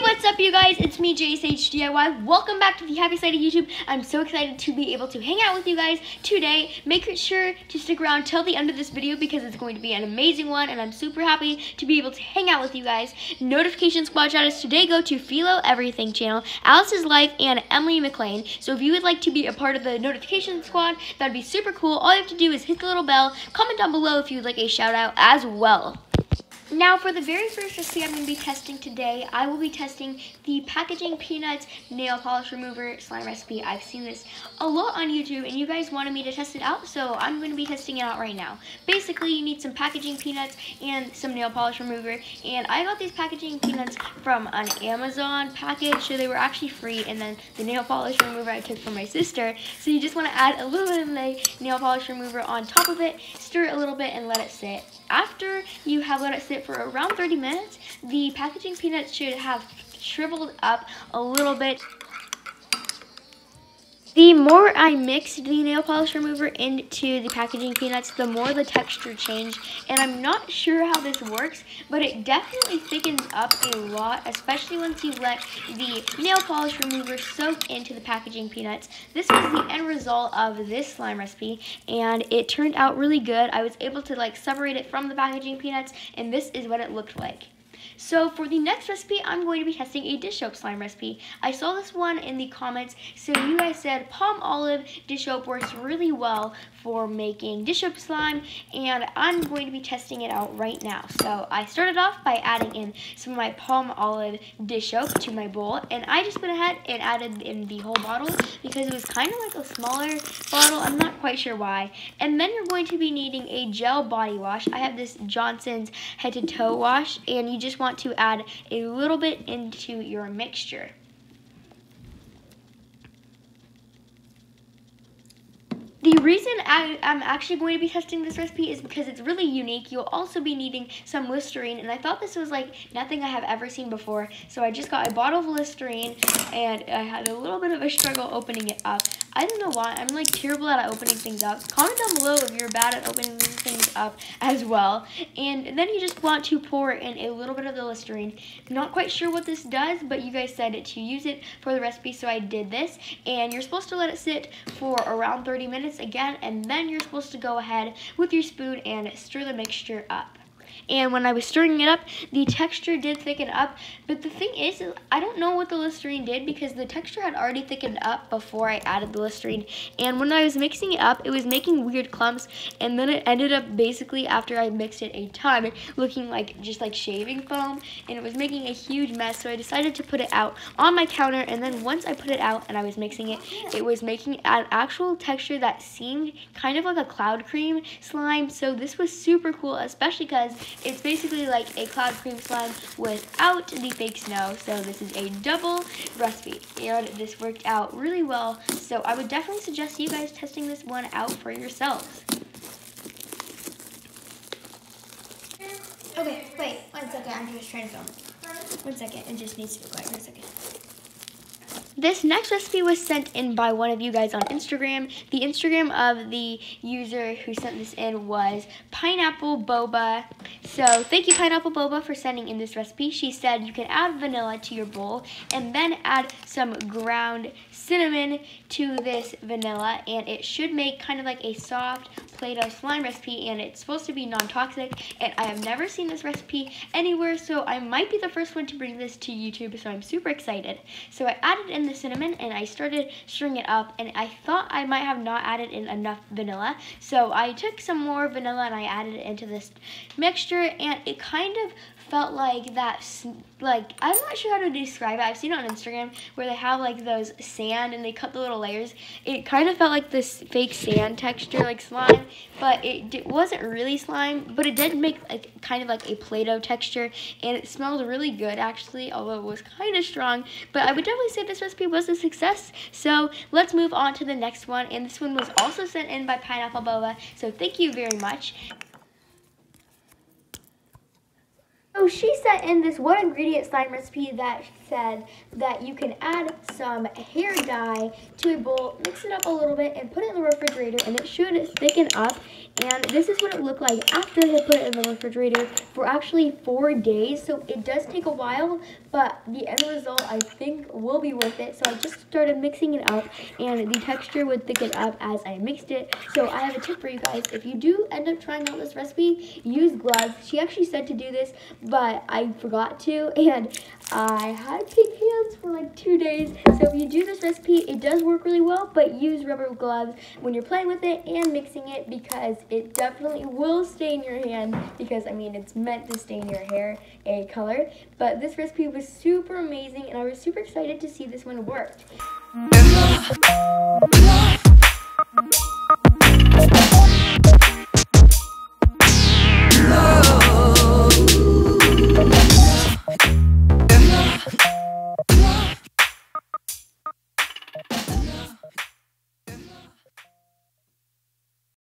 What's up, you guys? It's me, JSHDIY. Welcome back to the happy side of YouTube. I'm so excited to be able to hang out with you guys today. Make sure to stick around till the end of this video because it's going to be an amazing one, and I'm super happy to be able to hang out with you guys. Notification squad shout outs today go to Philo Everything channel, Alice's Life, and Emily McLean. So if you would like to be a part of the notification squad, that'd be super cool. All you have to do is hit the little bell, comment down below if you'd like a shout out as well. Now, for the very first recipe I'm going to be testing today, I will be testing the Packaging Peanuts Nail Polish Remover Slime recipe. I've seen this a lot on YouTube, and you guys wanted me to test it out, so I'm going to be testing it out right now. Basically, you need some packaging peanuts and some nail polish remover, and I got these packaging peanuts from an Amazon package, so they were actually free, and then the nail polish remover I took from my sister. So you just want to add a little bit of the nail polish remover on top of it, stir it a little bit, and let it sit. After you have let it sit for around 30 minutes, the packaging peanuts should have shriveled up a little bit. The more I mixed the nail polish remover into the packaging peanuts, the more the texture changed. And I'm not sure how this works, but it definitely thickens up a lot, especially once you let the nail polish remover soak into the packaging peanuts. This was the end result of this slime recipe, and it turned out really good. I was able to separate it from the packaging peanuts, and this is what it looked like. So for the next recipe, I'm going to be testing a dish soap slime recipe. I saw this one in the comments, so you guys said palm olive dish soap works really well for making dish soap slime, and I'm going to be testing it out right now. So I started off by adding in some of my palm olive dish soap to my bowl, and I just went ahead and added in the whole bottle because it was kind of like a smaller bottle. I'm not quite sure why. And then you're going to be needing a gel body wash. I have this Johnson's head to toe wash, and you just want to add a little bit into your mixture. The reason I'm actually going to be testing this recipe is because it's really unique. You'll also be needing some listerine, and I thought this was like nothing I have ever seen before, so I just got a bottle of listerine, and I had a little bit of a struggle opening it up. I don't know why. I'm terrible at opening things up. Comment down below if you're bad at opening things up as well. And then you just want to pour in a little bit of the listerine. Not quite sure what this does, but you guys said to use it for the recipe, so I did this. And you're supposed to let it sit for around 30 minutes again, and then you're supposed to go ahead with your spoon and stir the mixture up. And when I was stirring it up, the texture did thicken up. But the thing is, I don't know what the Listerine did because the texture had already thickened up before I added the Listerine. And when I was mixing it up, it was making weird clumps. And then it ended up basically, after I mixed it a ton, looking just like shaving foam. And it was making a huge mess. So I decided to put it out on my counter. And then once I put it out and I was mixing it, it was making an actual texture that seemed kind of like a cloud cream slime. So this was super cool, especially because it's basically like a cloud cream slime without the fake snow. So this is a double recipe, and this worked out really well. So I would definitely suggest you guys testing this one out for yourselves. Okay, wait, 1 second, I'm just trying to film. 1 second, it just needs to be quiet for a second. This next recipe was sent in by one of you guys on Instagram. The Instagram of the user who sent this in was Pineapple Boba. So thank you, Pineapple Boba, for sending in this recipe. She said you can add vanilla to your bowl and then add some ground cinnamon to this vanilla, and it should make kind of like a soft Play-Doh slime recipe, and it's supposed to be non-toxic, and I have never seen this recipe anywhere, so I might be the first one to bring this to YouTube, so I'm super excited. So I added in the cinnamon, and I started stirring it up, and I thought I might have not added in enough vanilla, so I took some more vanilla and I added it into this mixture, and it kind of felt like that, I'm not sure how to describe it. I've seen it on Instagram where they have those sand and they cut the little layers. It kind of felt like this fake sand texture, like slime, but it wasn't really slime, but it did make kind of like a Play-Doh texture, and it smelled really good actually, although it was kind of strong. But I would definitely say this recipe was a success. So let's move on to the next one, and this one was also sent in by Pineapple Boba, so thank you very much. So she sent in this one ingredient slime recipe that said that you can add some hair dye to a bowl, mix it up a little bit, and put it in the refrigerator, and it should thicken up. And this is what it looked like after I put it in the refrigerator for actually 4 days. So it does take a while, but the end result I think will be worth it. So I just started mixing it up, and the texture would thicken up as I mixed it. So I have a tip for you guys. If you do end up trying out this recipe, use gloves. She actually said to do this, but I forgot to, and I had pink hands for like 2 days. So if you do this recipe, it does work really well, but use rubber gloves when you're playing with it and mixing it, because it definitely will stain your hand, because I mean it's meant to stain your hair a color. But this recipe was super amazing, and I was super excited to see this one worked.